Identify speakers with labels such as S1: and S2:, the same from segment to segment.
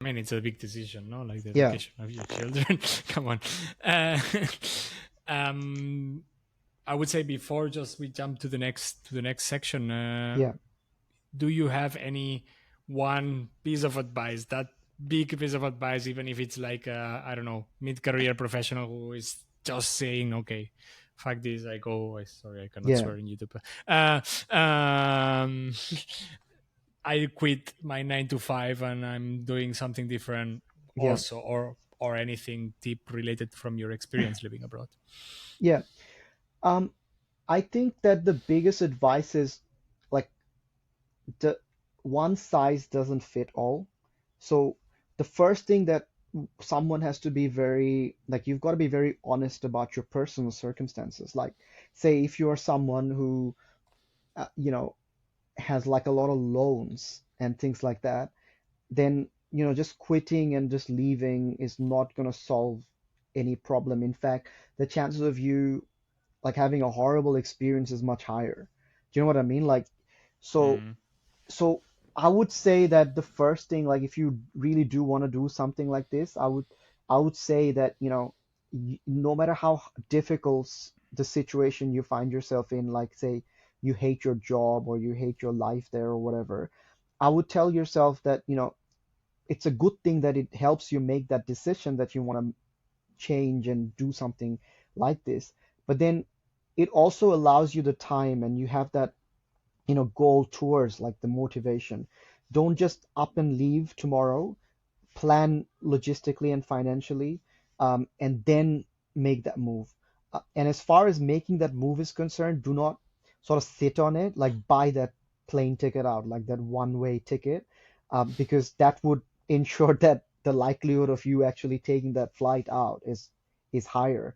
S1: I mean, it's a big decision, no? Like the
S2: Yeah,
S1: education of your children. Come on. Uh, um, I would say before just we jump to the next section.
S2: yeah,
S1: Do you have any one piece of advice, that big piece of advice, even if it's like I don't know, mid-career professional who is just saying, okay, fuck this, I go. Sorry, I cannot
S2: yeah,
S1: swear in YouTube. Uh, um, I quit my 9 to 5 and I'm doing something different
S2: yeah,
S1: also, or anything deep related from your experience living abroad.
S2: yeah. Um, I think that the biggest advice is like the one size doesn't fit all. So the first thing that someone has to be very like you've got to be very honest about your personal circumstances. Like, say if you're someone who has like a lot of loans and things like that, then just quitting and just leaving is not going to solve any problem. In fact, the chances of you like having a horrible experience is much higher. Do you know what I mean? Like, so
S1: Mm,
S2: so I would say that the first thing, like if you really do want to do something like this, I would say that, no matter how difficult the situation you find yourself in, like say you hate your job or you hate your life there or whatever, I would tell yourself that, it's a good thing that it helps you make that decision that you want to change and do something like this. But then it also allows you the time and you have that goal towards like the motivation. Don't just up and leave tomorrow. Plan logistically and financially, and then make that move. And as far as making that move is concerned, do not sort of sit on it, like buy that plane ticket out, like that one-way ticket, because that would ensure that the likelihood of you actually taking that flight out is higher.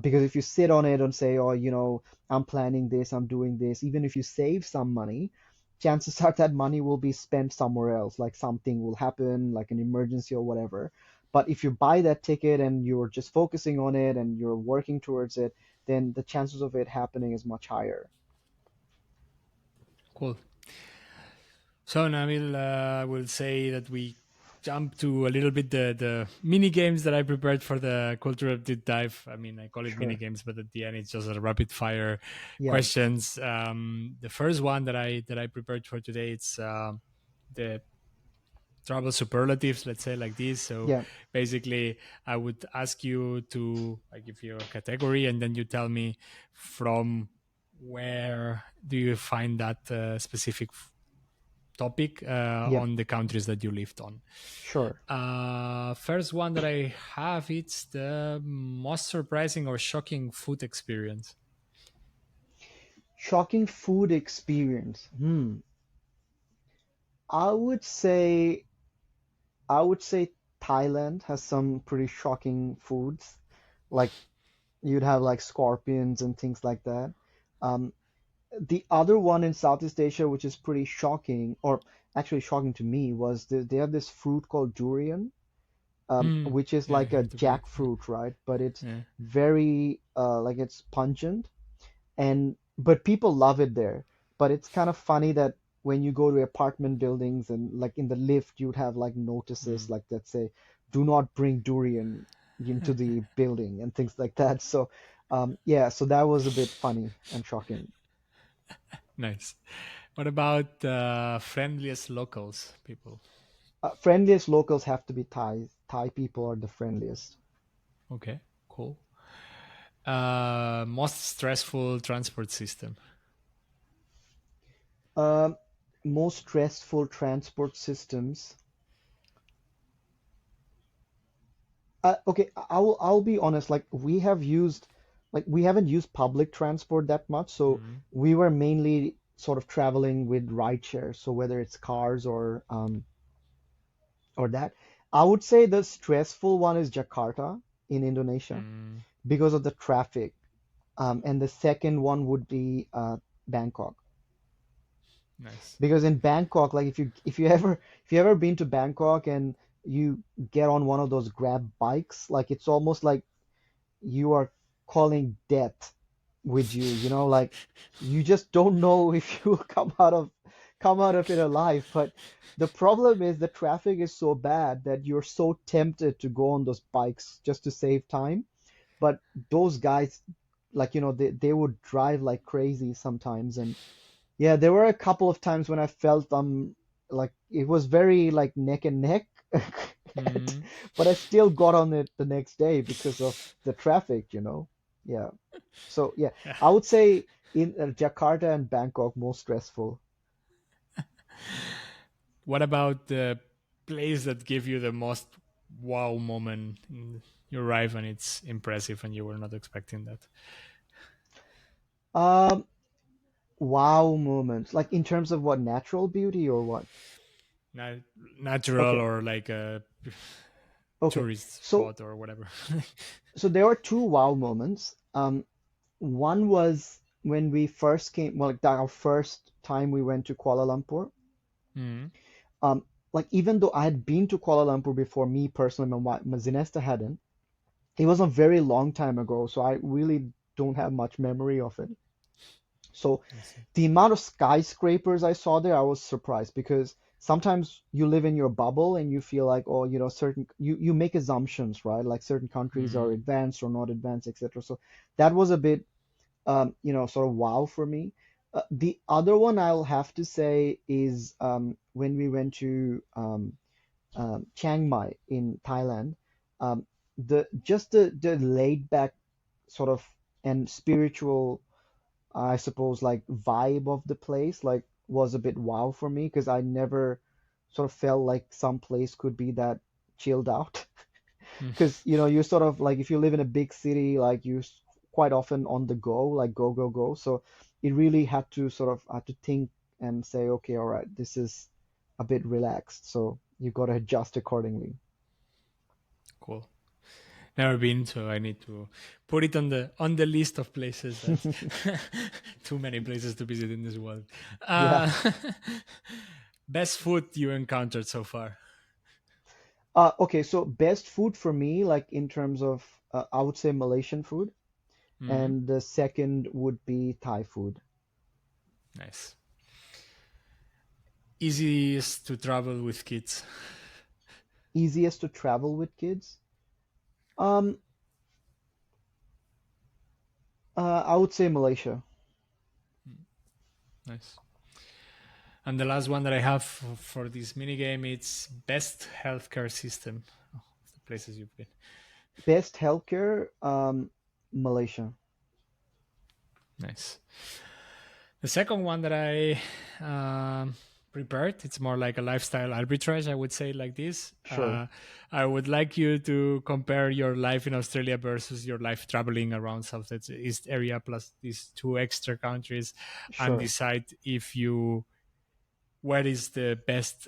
S2: Because if you sit on it and say, oh, I'm planning this, I'm doing this, even if you save some money, chances are that money will be spent somewhere else, like something will happen, like an emergency or whatever. But if you buy that ticket and you're just focusing on it and you're working towards it, then the chances of it happening is much higher.
S1: cool. So, Nabil, I will say that we jump to a little bit the mini games that I prepared for the cultural deep dive. I mean, I call it mini
S2: Sure.
S1: games, but at the end, it's just a rapid fire
S2: Yeah.
S1: questions. The first one that I prepared for today, it's the travel superlatives, let's say like this. So
S2: Yeah.
S1: basically, I would ask you to, I give you a category, and then you tell me from where do you find that specific topic
S2: Yeah.
S1: on the countries that you lived on.
S2: Sure.
S1: First one that I have, it's the most surprising or shocking food experience.
S2: Shocking food experience. I would say I would say Thailand has some pretty shocking foods. Like you'd have like scorpions and things like that. Um, the other one in Southeast Asia, which is pretty shocking, or actually shocking to me, was they have this fruit called durian,
S1: Mm,
S2: which is
S1: yeah, I
S2: like a
S1: heard about it.
S2: jackfruit, right? But it's
S1: Yeah.
S2: very like it's pungent, and but people love it there. But it's kind of funny that when you go to apartment buildings and like in the lift, you'd have like notices
S1: Mm.
S2: like that say, "Do not bring durian into the building" and things like that. So, yeah, so that was a bit funny and shocking.
S1: Nice. What about friendliest locals people?
S2: Friendliest locals have to be Thais. Thai people are the friendliest.
S1: Okay, cool. Most stressful transport system.
S2: Um, Most stressful transport systems. Okay, I'll be honest. Like we haven't used public transport that much, so
S1: Mm.
S2: we were mainly sort of traveling with rideshare. So whether it's cars or that, I would say the stressful one is Jakarta in Indonesia
S1: Mm.
S2: because of the traffic. And the second one would be Bangkok.
S1: Nice.
S2: Because in Bangkok, like if you ever been to Bangkok and you get on one of those Grab bikes, like it's almost like you are calling death with you, like you just don't know if you will come out of come out of it alive. But the problem is the traffic is so bad that you're so tempted to go on those bikes just to save time. But those guys, like, they would drive like crazy sometimes. And yeah, there were a couple of times when I felt like it was very like neck and neck.
S1: Mm.
S2: But I still got on it the next day because of the traffic. Yeah. So yeah,
S1: Yeah.
S2: I would say in Jakarta and Bangkok most stressful.
S1: What about the place that gave you the most wow moment? You arrive and it's impressive, and you were not expecting that.
S2: Um, wow moments, like in terms of what, natural beauty or what?
S1: Na- Natural
S2: Okay,
S1: or like a
S2: okay.
S1: tourist
S2: So
S1: spot or whatever.
S2: so there were two wow moments. One was when we first came, well, like our first time we went to Kuala Lumpur.
S1: Mm.
S2: Um, like even though I had been to Kuala Lumpur before, me personally, my Zinesta hadn't. It was a very long time ago, so I really don't have much memory of it. So
S1: I see.
S2: the amount of skyscrapers I saw there, I was surprised because sometimes you live in your bubble and you feel like, oh, certain you make assumptions, right? Like certain countries are
S1: Mm.
S2: advanced or not advanced, etc. So that was a bit, sort of wow for me. The other one I'll have to say is when we went to Chiang Mai in Thailand. The laid back sort of and spiritual, I suppose, like vibe of the place, like was a bit wow for me because I never sort of felt like some place could be that chilled out.
S1: Mm.
S2: Because you sort of like, if you live in a big city, like quite often on the go, like go go go. So it really had to think and say, okay, all right, this is a bit relaxed, so you got to adjust accordingly.
S1: Cool. Never been, so I need to put it on the list of places. That too many places to visit in this world.
S2: Yeah.
S1: Uh, best food you encountered so far?
S2: Okay, so best food for me, like in terms of, I would say Malaysian food,
S1: Mm.
S2: and the second would be Thai food.
S1: Nice. Easiest to travel with kids?
S2: Easiest to travel with kids? Um, I would say Malaysia.
S1: Nice. And the last one that I have for this mini game, it's best healthcare system of the places you've been.
S2: Best healthcare, Malaysia.
S1: Nice. The second one that I prepared, it's more like a lifestyle arbitrage, I would say, like this.
S2: Sure,
S1: I would like you to compare your life in Australia versus your life traveling around Southeast area plus these two extra countries, and
S2: sure,
S1: decide if you what is the best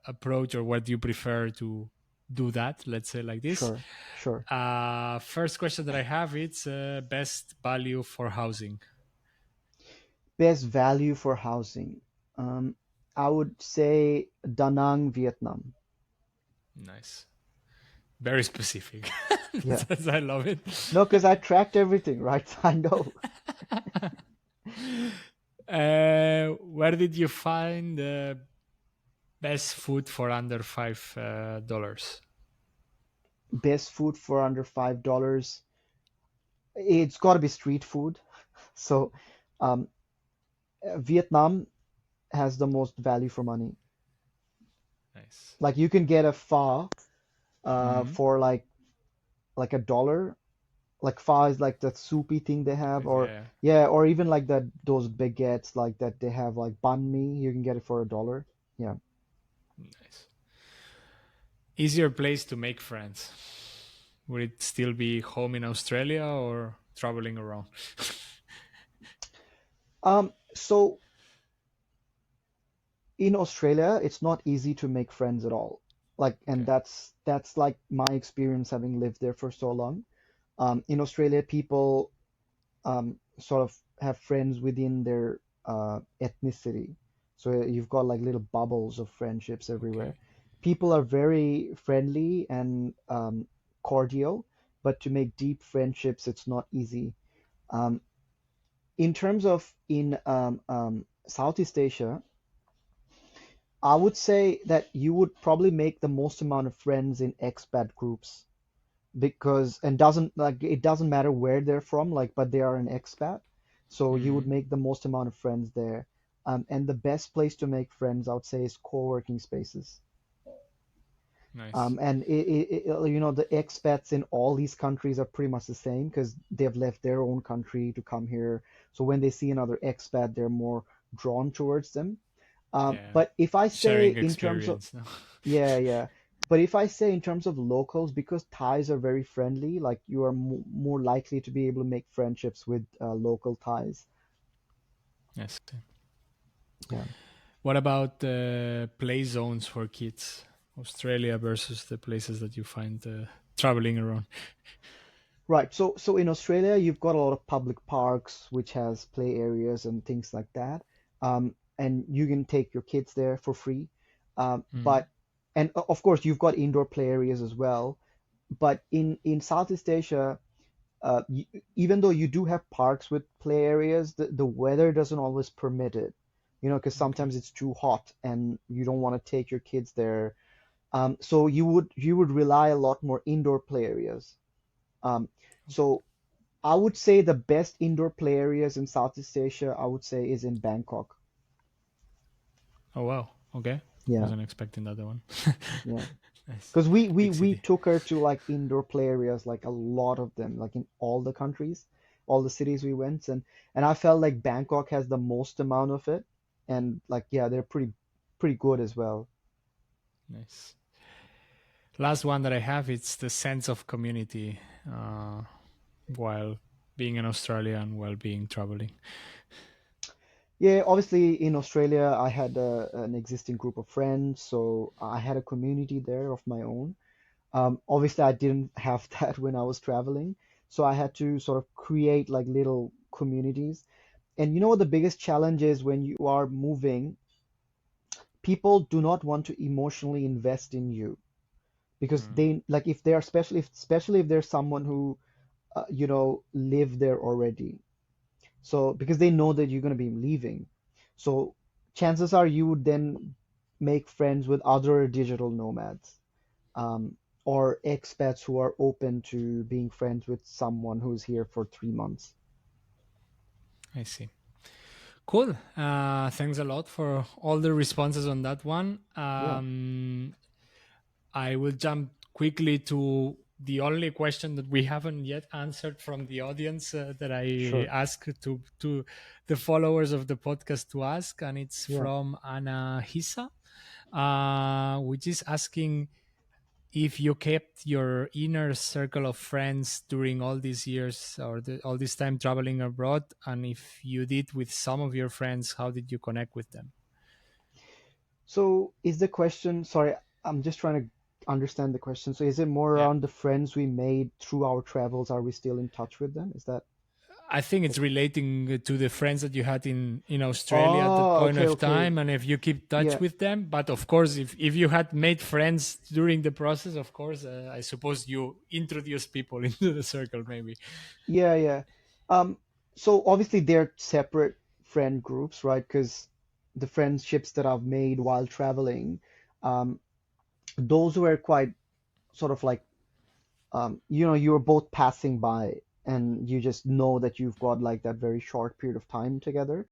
S1: approach or what do you prefer to do that. Let's say like this.
S2: sure, sure.
S1: First question that I have, it's best value for housing.
S2: Best value for housing. Um, I would say Da Nang, Vietnam.
S1: Nice. Very specific.
S2: Yeah.
S1: I love it.
S2: No, because I tracked everything, right? I know.
S1: Where did you find the best food for under $5?
S2: Best food for under $5. It's got to be street food. So, um, Vietnam has the most value for money.
S1: Nice.
S2: Like you can get a pho
S1: Mm-hmm.
S2: for like $1. Like pho is like that soupy thing they have, or
S1: Yeah,
S2: yeah, or even like that those baguettes like that they have, like banh mi. You can get it for $1. Yeah.
S1: nice. Easier place to make friends. Would it still be home in Australia or traveling around?
S2: So in Australia, it's not easy to make friends at all. Like, and
S1: Okay.
S2: that's like my experience having lived there for so long. In Australia, people sort of have friends within their ethnicity. So you've got like little bubbles of friendships
S1: Okay.
S2: everywhere. People are very friendly and cordial, but to make deep friendships, it's not easy. Um, in terms of in Southeast Asia, I would say that you would probably make the most amount of friends in expat groups because and doesn't like it doesn't matter where they're from, like, but they are an expat, so you would
S1: Mm,
S2: make the most amount of friends there. And the best place to make friends, I would say, is co-working spaces.
S1: nice.
S2: And the expats in all these countries are pretty much the same because they've left their own country to come here. So when they see another expat, they're more drawn towards them.
S1: Yeah,
S2: But if I say
S1: sharing
S2: in terms of
S1: experience. No?
S2: yeah, yeah. But if I say in terms of locals, because Thais are very friendly, like you are more likely to be able to make friendships with local Thais.
S1: Yes.
S2: Yeah.
S1: What about play zones for kids? Australia versus the places that you find traveling around.
S2: Right. So in Australia, you've got a lot of public parks which has play areas and things like that. And you can take your kids there for free.
S1: Mm,
S2: But and of course you've got indoor play areas as well. But in Southeast Asia, y even though you do have parks with play areas, the weather doesn't always permit it. Because
S1: okay.
S2: sometimes it's too hot and you don't want to take your kids there. So you would rely a lot more indoor play areas. Um, so I would say the best indoor play areas in Southeast Asia, I would say, is in Bangkok.
S1: Oh wow. Okay.
S2: Yeah,
S1: Wasn't expecting that one.
S2: yeah.
S1: Nice.
S2: Because we
S1: Big
S2: we
S1: city.
S2: took her to like indoor play areas, like a lot of them, like in all the countries, all the cities we went, and I felt like Bangkok has the most amount of it, and like yeah, they're pretty good as well.
S1: Nice. Last one that I have, it's the sense of community uh, while being in Australia and while being traveling.
S2: Yeah, obviously in Australia, I had an existing group of friends, so I had a community there of my own. Obviously, I didn't have that when I was traveling, so I had to sort of create like little communities. And you know what the biggest challenge is when you are moving? People do not want to emotionally invest in you because
S1: Mm,
S2: they like if they're especially if there's someone who live there already. So because they know that you're going to be leaving, so chances are you would then make friends with other digital nomads, or expats who are open to being friends with someone who's here for 3 months.
S1: I see. Cool. Thanks a lot for all the responses on that one.
S2: Yeah,
S1: I will jump quickly to the only question that we haven't yet answered from the audience that I
S2: sure.
S1: ask to the followers of the podcast to ask, and it's
S2: Yeah.
S1: from Anna Hisa, which is asking if you kept your inner circle of friends during all these years or all this time traveling abroad, and if you did with some of your friends, how did you connect with them?
S2: So is the question, sorry, I'm just trying to understand the question. So is it more
S1: Yeah.
S2: around the friends we made through our travels? Are we still in touch with them? Is that
S1: I think it's relating to the friends that you had in Australia at that
S2: Oh,
S1: point
S2: okay,
S1: of
S2: okay.
S1: time, and if you keep touch
S2: Yeah,
S1: with them. But of course, if you had made friends during the process, of course, I suppose you introduce people into the circle, maybe.
S2: yeah, yeah. Um, so obviously they're separate friend groups, right? Because the friendships that I've made while traveling, um, those were quite sort of like, you were both passing by and you just know that you've got like that very short period of time together.